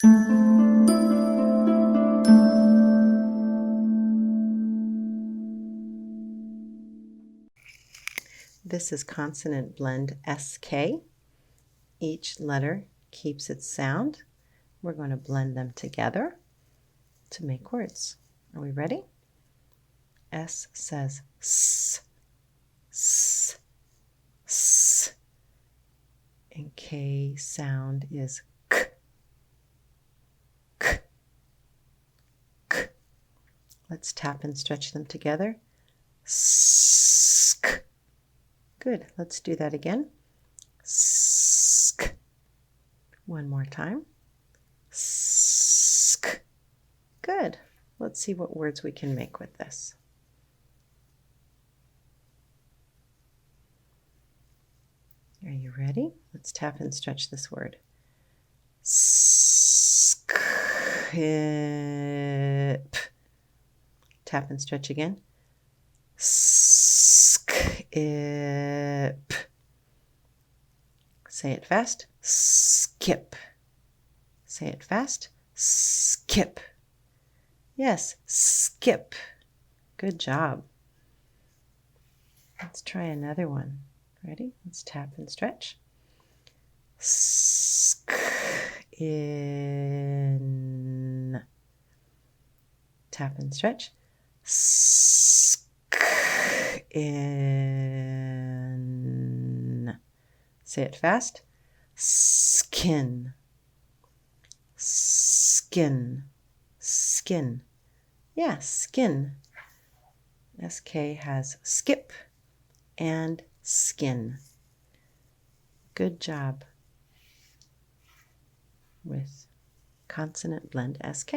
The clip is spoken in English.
This is Consonant Blend SK. Each letter keeps its sound. We're going to blend them together to make words. Are we ready? S says S, S, S. And K sound is K, K, K. Let's tap and stretch them together. Sk. Good. Let's do that again. Sk. One more time. Sk. Good. Let's see what words we can make with this. Are you ready? Let's tap and stretch this word. Skip. Tap and stretch again. Skip. Say it fast. Skip. Say it fast. Skip. Yes, skip. Good job. Let's try another one. Ready? Let's tap and stretch. In. Tap and stretch. In. Say it fast. Skin. Skin. Skin. Yeah, skin. SK has skip and skin. Good job with Consonant Blend SK.